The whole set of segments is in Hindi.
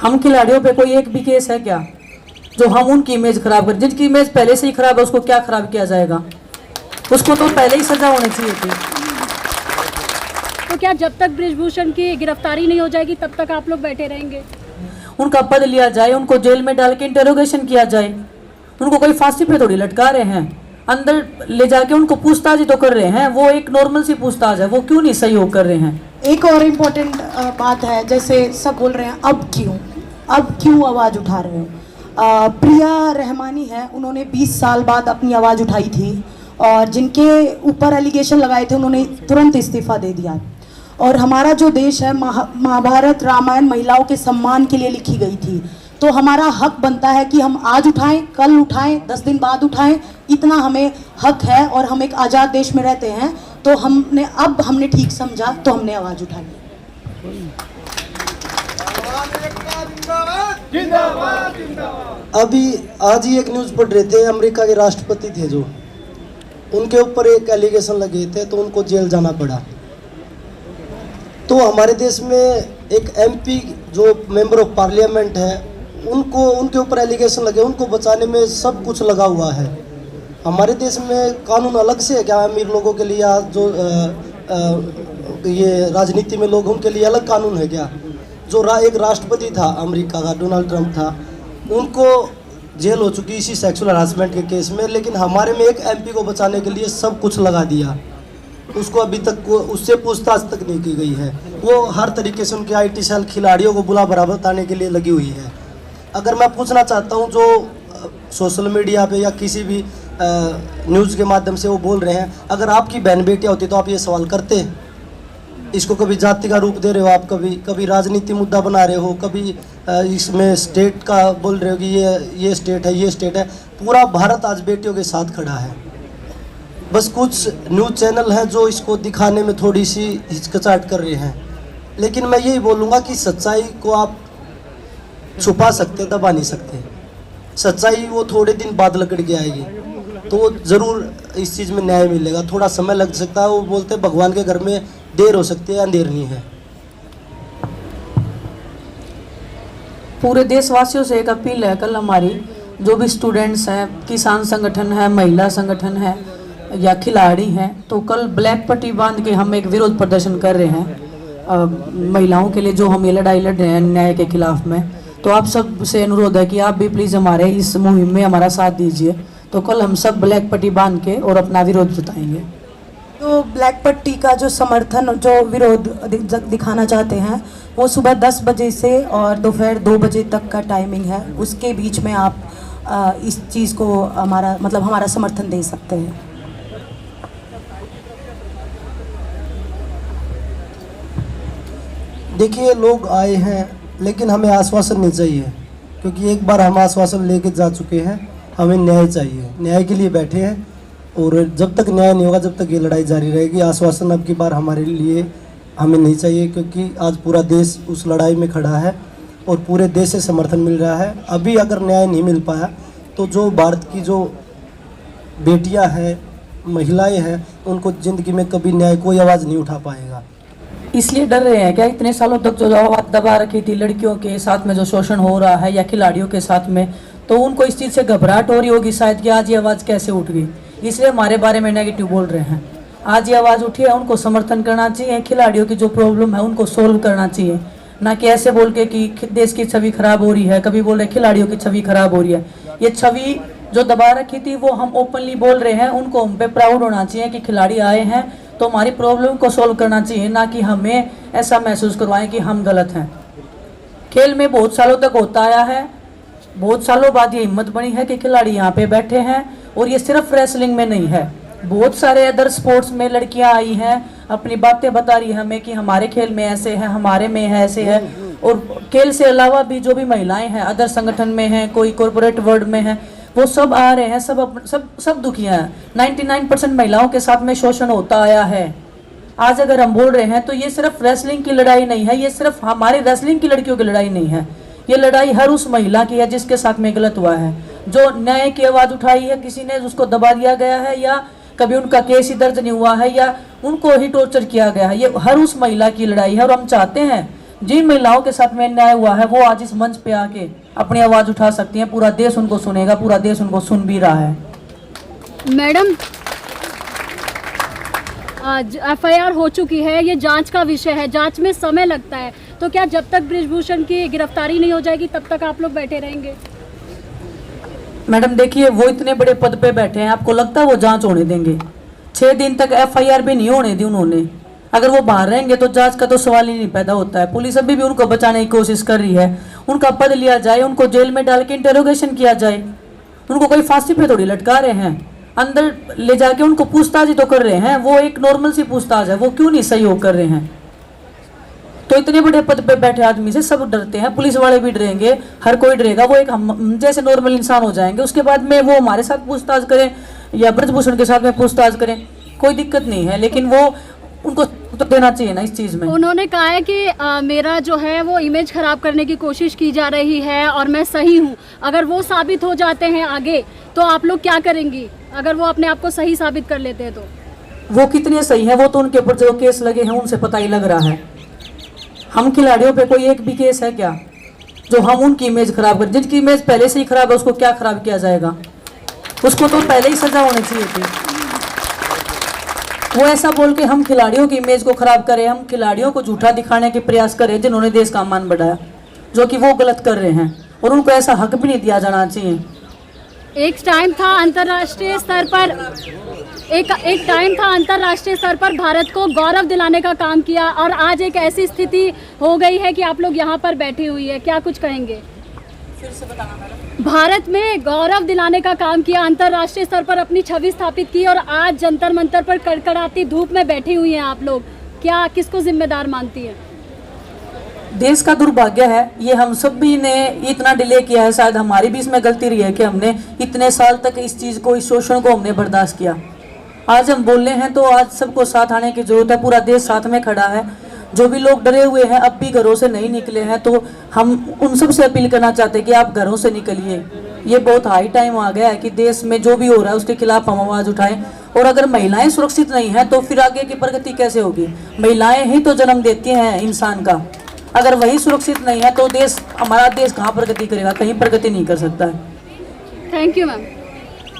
हम खिलाड़ियों पे कोई एक भी केस है क्या जो हम उनकी इमेज खराब करें? जिनकी इमेज पहले से ही खराब है उसको क्या खराब किया जाएगा? उसको तो पहले ही सजा होनी चाहिए थी। तो क्या जब तक बृजभूषण की गिरफ्तारी नहीं हो जाएगी तब तक आप लोग बैठे रहेंगे? उनका पद लिया जाए, उनको जेल में डाल के इंटेरोगेशन किया जाए। उनको कोई फांसी पे थोड़ी लटका रहे हैं, अंदर ले जाके उनको पूछताछ ही तो कर रहे हैं। वो एक नॉर्मल सी पूछताछ है, वो क्यों नहीं सहयोग कर रहे हैं? एक और इम्पोर्टेंट बात है, जैसे सब बोल रहे हैं अब क्यों आवाज़ उठा रहे हो? प्रिया रहमानी है, उन्होंने 20 साल बाद अपनी आवाज़ उठाई थी और जिनके ऊपर एलिगेशन लगाए थे उन्होंने तुरंत इस्तीफा दे दिया। और हमारा जो देश है, महाभारत रामायण महिलाओं के सम्मान के लिए लिखी गई थी, तो हमारा हक बनता है कि हम आज उठाएं, कल उठाएं, 10 दिन बाद उठाएं, इतना हमें हक है। और हम एक आज़ाद देश में रहते हैं, तो हमने ठीक समझा तो हमने आवाज़ उठाई। अभी आज ही एक न्यूज़ पढ़ रहे थे, अमेरिका के राष्ट्रपति थे जो, उनके ऊपर एक एलिगेशन लगे थे तो उनको जेल जाना पड़ा। तो हमारे देश में एक एमपी जो मेंबर ऑफ पार्लियामेंट है, उनके ऊपर एलिगेशन लगे, उनको बचाने में सब कुछ लगा हुआ है। हमारे देश में कानून अलग से है क्या? अमीर लोगों के लिए जो ये राजनीति में लोग, उनके लिए अलग कानून है क्या? जो एक राष्ट्रपति था अमेरिका का, डोनाल्ड ट्रंप था, उनको जेल हो चुकी इसी सेक्सुअल हरासमेंट के केस में, लेकिन हमारे में एक एमपी को बचाने के लिए सब कुछ लगा दिया। उसको अभी तक उससे पूछताछ तक नहीं की गई है। वो हर तरीके से उनके IT सेल खिलाड़ियों को बुला बराबर बताने के लिए लगी हुई है। अगर मैं पूछना चाहता हूँ, जो सोशल मीडिया पे या किसी भी न्यूज़ के माध्यम से वो बोल रहे हैं, अगर आपकी बहन बेटियाँ होती तो आप ये सवाल करते? इसको कभी जाति का रूप दे रहे हो आप, कभी राजनीति मुद्दा बना रहे हो, कभी इसमें स्टेट का बोल रहे हो कि ये स्टेट है, ये स्टेट है। पूरा भारत आज बेटियों के साथ खड़ा है। बस कुछ न्यूज़ चैनल हैं जो इसको दिखाने में थोड़ी सी हिचकिचाहट कर रहे हैं, लेकिन मैं यही बोलूँगा कि सच्चाई को आप छुपा सकते, दबा नहीं सकते। सच्चाई वो थोड़े दिन बाद लकड़ के आएगी, तो ज़रूर इस चीज़ में न्याय मिलेगा। थोड़ा समय लग सकता है, वो बोलते हैं भगवान के घर में देर हो सकती है, अंधेर नहीं है। पूरे देशवासियों से एक अपील है, कल हमारी जो भी स्टूडेंट्स हैं, किसान संगठन है, महिला संगठन है या खिलाड़ी हैं, तो कल ब्लैक पट्टी बांध के हम एक विरोध प्रदर्शन कर रहे हैं महिलाओं के लिए, जो हम ये लड़ाई लड़ रहे हैं न्याय के खिलाफ में। तो आप सब से अनुरोध है कि आप भी प्लीज़ हमारे इस मुहिम में हमारा साथ दीजिए। तो कल हम सब ब्लैक पट्टी बांध के और अपना विरोध जताएंगे। तो ब्लैक पट्टी का जो समर्थन, जो विरोध दिखाना चाहते हैं, वो सुबह 10 बजे से और दोपहर 2 बजे तक का टाइमिंग है। उसके बीच में आप इस चीज़ को हमारा समर्थन दे सकते हैं। देखिए, लोग आए हैं, लेकिन हमें आश्वासन नहीं चाहिए, क्योंकि एक बार हम आश्वासन लेके जा चुके हैं। हमें न्याय चाहिए, न्याय के लिए बैठे हैं, और जब तक न्याय नहीं होगा तब तक ये लड़ाई जारी रहेगी। आश्वासन अब की बार हमारे लिए हमें नहीं चाहिए, क्योंकि आज पूरा देश उस लड़ाई में खड़ा है और पूरे देश से समर्थन मिल रहा है। अभी अगर न्याय नहीं मिल पाया तो जो भारत की जो बेटियां हैं, महिलाएं हैं, उनको ज़िंदगी में कभी न्याय कोई आवाज़ नहीं उठा पाएगा। इसलिए डर रहे हैं क्या? इतने सालों तक जो आवाज़ दबा रखी थी लड़कियों के साथ में जो शोषण हो रहा है या खिलाड़ियों के साथ में, तो उनको इस चीज़ से घबराहट हो रही होगी शायद कि आज ये आवाज़ कैसे उठ गई, इसलिए हमारे बारे में नेगेटिव बोल रहे हैं। आज ये आवाज़ उठी है, उनको समर्थन करना चाहिए। खिलाड़ियों की जो प्रॉब्लम है उनको सोल्व करना चाहिए, ना कि ऐसे बोल के कि देश की छवि खराब हो रही है, कभी बोल रहे खिलाड़ियों की छवि खराब हो रही है। ये छवि जो दबा रखी थी वो हम ओपनली बोल रहे हैं। उनको हम पे प्राउड होना चाहिए कि खिलाड़ी आए हैं, तो हमारी प्रॉब्लम को सोल्व करना चाहिए, ना कि हमें ऐसा महसूस करवाएं कि हम गलत हैं। खेल में बहुत सालों तक होता आया है, बहुत सालों बाद ये हिम्मत बनी है कि खिलाड़ी यहाँ पे बैठे हैं। और ये सिर्फ रेसलिंग में नहीं है, बहुत सारे अदर स्पोर्ट्स में लड़कियां आई हैं, अपनी बातें बता रही है हमें कि हमारे खेल में ऐसे है, हमारे में है ऐसे है। और खेल से अलावा भी जो भी महिलाएं हैं, अदर संगठन में हैं, कोई कॉर्पोरेट वर्ल्ड में है, वो सब आ रहे हैं। सब दुखियां हैं। 99% महिलाओं के साथ में शोषण होता आया है। आज अगर हम बोल रहे हैं तो ये सिर्फ रेसलिंग की लड़ाई नहीं है, ये सिर्फ हमारे रेसलिंग की लड़कियों की लड़ाई नहीं है, ये लड़ाई हर उस महिला की है जिसके साथ में गलत हुआ है, जो न्याय की आवाज़ उठाई है, किसी ने उसको दबा दिया गया है, या कभी उनका केस ही दर्ज नहीं हुआ है, या उनको ही टॉर्चर किया गया है। ये हर उस महिला की लड़ाई है। और हम चाहते हैं जिन महिलाओं के साथ में अन्याय हुआ है वो आज इस मंच पे आके अपनी आवाज उठा सकती हैं। पूरा देश उनको सुनेगा, पूरा देश उनको सुन भी रहा है। मैडम, आज एफआईआर हो चुकी है, ये जांच का विषय है, जांच में समय लगता है, तो क्या जब तक बृजभूषण की गिरफ्तारी नहीं हो जाएगी तब तक आप लोग बैठे रहेंगे? मैडम देखिए, वो इतने बड़े पद पे बैठे हैं, आपको लगता है वो जांच होने देंगे? 6 दिन तक एफआईआर भी नहीं होने दी उन्होंने। अगर वो बाहर रहेंगे तो जांच का तो सवाल ही नहीं पैदा होता है। पुलिस अभी भी उनको बचाने की कोशिश कर रही है। उनका पद लिया जाए, उनको जेल में डाल के इंटरोगेशन किया जाए। उनको कोई फांसी पे थोड़ी लटका रहे हैं, अंदर ले जाके उनको पूछताछ ही तो कर रहे हैं। वो एक नॉर्मल सी पूछताछ है, वो क्यों नहीं सहयोग कर रहे हैं? तो इतने बड़े पद पे बैठे आदमी से सब डरते हैं, पुलिस वाले भी डरेंगे, हर कोई डरेगा। वो एक हम जैसे नॉर्मल इंसान हो जाएंगे। उसके बाद में वो हमारे साथ पूछताछ करें या बृजभूषण के साथ में पूछताछ करें, कोई दिक्कत नहीं है, लेकिन वो उनको तो देना चाहिए ना इस चीज में। उन्होंने कहा है कि मेरा जो है वो इमेज खराब करने की कोशिश की जा रही है और मैं सही हूँ। अगर वो साबित हो जाते हैं आगे तो आप लोग क्या करेंगी? अगर वो अपने आप को सही साबित कर लेते हैं तो वो कितने सही है, वो तो उनके ऊपर जो केस लगे हैं उनसे पता ही लग रहा है। हम खिलाड़ियों पे कोई एक भी केस है क्या जो हम उनकी इमेज खराब कर? जिनकी इमेज पहले से ही खराब है उसको क्या खराब किया जाएगा? उसको तो पहले ही सजा होनी चाहिए थी। वो ऐसा बोल के हम खिलाड़ियों की इमेज को खराब करें, हम खिलाड़ियों को झूठा दिखाने के प्रयास करें जिन्होंने देश का मान बढ़ाया, जो कि वो गलत कर रहे हैं और उनको ऐसा हक भी नहीं दिया जाना चाहिए। एक टाइम था अंतर्राष्ट्रीय स्तर पर भारत को गौरव दिलाने का काम किया और आज एक ऐसी स्थिति हो गई है कि आप लोग यहाँ पर बैठे हुई है, क्या कुछ कहेंगे? फिर से बताना मैडम। भारत में गौरव दिलाने का काम किया, अंतर्राष्ट्रीय स्तर पर अपनी छवि स्थापित की और आज जंतर मंतर पर कड़कड़ाती धूप में बैठी हुई हैं आप लोग, क्या किसको जिम्मेदार मानती है? देश का दुर्भाग्य है, ये हम सब भी ने इतना डिले किया है। शायद हमारी भी इसमें गलती रही है कि हमने इतने साल तक इस चीज़ को, इस शोषण को हमने बर्दाश्त किया। आज हम बोल रहे हैं तो आज सबको साथ आने की जरूरत है। पूरा देश साथ में खड़ा है। जो भी लोग डरे हुए हैं, अब भी घरों से नहीं निकले हैं, तो हम उन सब से अपील करना चाहते हैं कि आप घरों से निकलिए। ये बहुत हाई टाइम आ गया है कि देश में जो भी हो रहा है उसके खिलाफ हम आवाज़ उठाएं। और अगर महिलाएं सुरक्षित नहीं हैं तो फिर आगे की प्रगति कैसे होगी? महिलाएं ही तो जन्म देती हैं इंसान का। अगर वही सुरक्षित नहीं है तो देश, हमारा देश कहाँ प्रगति करेगा? कहीं प्रगति नहीं कर सकता है। Thank you ma'am.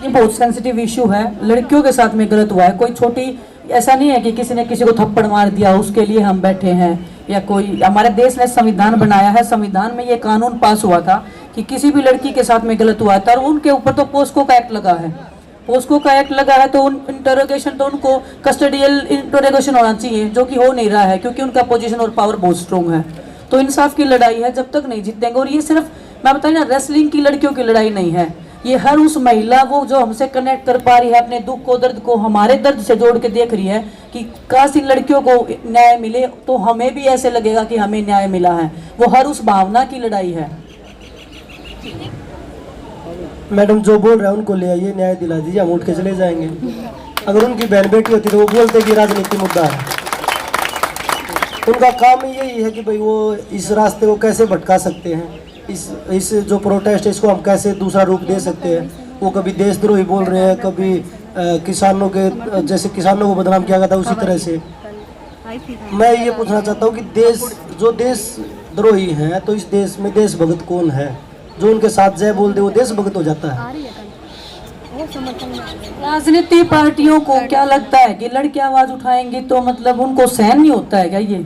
ये बहुत सेंसिटिव इशू है। लड़कियों के साथ में गलत हुआ है, कोई छोटी, ऐसा नहीं है कि किसी ने किसी को थप्पड़ मार दिया उसके लिए हम बैठे हैं, या कोई, हमारे देश ने संविधान बनाया है, संविधान में ये कानून पास हुआ था कि किसी भी लड़की के साथ में गलत हुआ था और उनके ऊपर तो पोस्को का एक्ट लगा है। पोस्को का एक्ट लगा है तो उन इंटरोगेशन, तो उनको कस्टडियल इंटरोगेशन होना चाहिए, जो कि हो नहीं रहा है क्योंकि उनका पोजीशन और पावर बहुत स्ट्रॉन्ग है। तो इंसाफ की लड़ाई है, जब तक नहीं जीतेंगे। और ये सिर्फ मैं बताऊँ ना, रेसलिंग की लड़कियों की लड़ाई नहीं है, ये हर उस महिला वो जो हमसे कनेक्ट कर पा रही है, अपने दुख को, दर्द को हमारे दर्द से जोड़ के देख रही है कि काश इन लड़कियों को न्याय मिले तो हमें भी ऐसे लगेगा कि हमें न्याय मिला है। वो हर उस भावना की लड़ाई है। मैडम जो बोल रहे हैं उनको ले आइए, न्याय दिला दीजिए, हम उठ के चले जाएंगे। अगर उनकी बहन बेटी होती तो वो बोलते कि राजनीति मुद्दा है। उनका काम ही यही है कि भाई वो इस रास्ते को कैसे भटका सकते हैं, इस जो प्रोटेस्ट है इसको हम कैसे दूसरा रूप दे सकते हैं। वो कभी देशद्रोही बोल रहे हैं, कभी किसानों के, जैसे किसानों को बदनाम किया गया था उसी तरह से। मैं ये पूछना चाहता हूँ कि जो देशद्रोही हैं तो इस देश में देशभक्त कौन है? जो उनके साथ जय बोल दे वो देशभक्त हो जाता है। राजनीतिक पार्टियों को क्या लगता है कि लड़कियां आवाज उठाएंगी तो मतलब उनको सहन नहीं होता है क्या? ये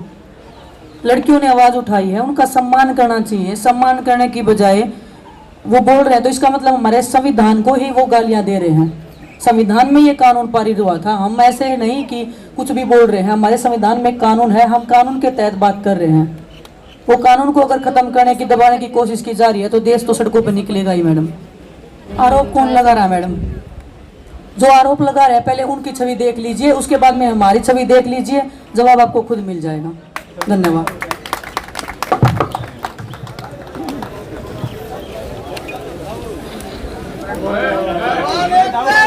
लड़कियों ने आवाज उठाई है, उनका सम्मान करना चाहिए। सम्मान करने की बजाय वो बोल रहे हैं तो इसका मतलब हमारे संविधान को ही वो गालियां दे रहे हैं। संविधान में ये कानून पारित हुआ था, हम ऐसे नहीं कि कुछ भी बोल रहे हैं। हमारे संविधान में कानून है, हम कानून के तहत बात कर रहे हैं। वो कानून को अगर खत्म करने की, दबाने की कोशिश की जा रही है तो देश तो सड़कों पर निकलेगा ही। मैडम आरोप कौन लगा रहा है? मैडम जो आरोप लगा रहे हैं पहले उनकी छवि देख लीजिए, उसके बाद में हमारी छवि देख लीजिए, जवाब आपको खुद मिल जाएगा। धन्यवाद। Vale,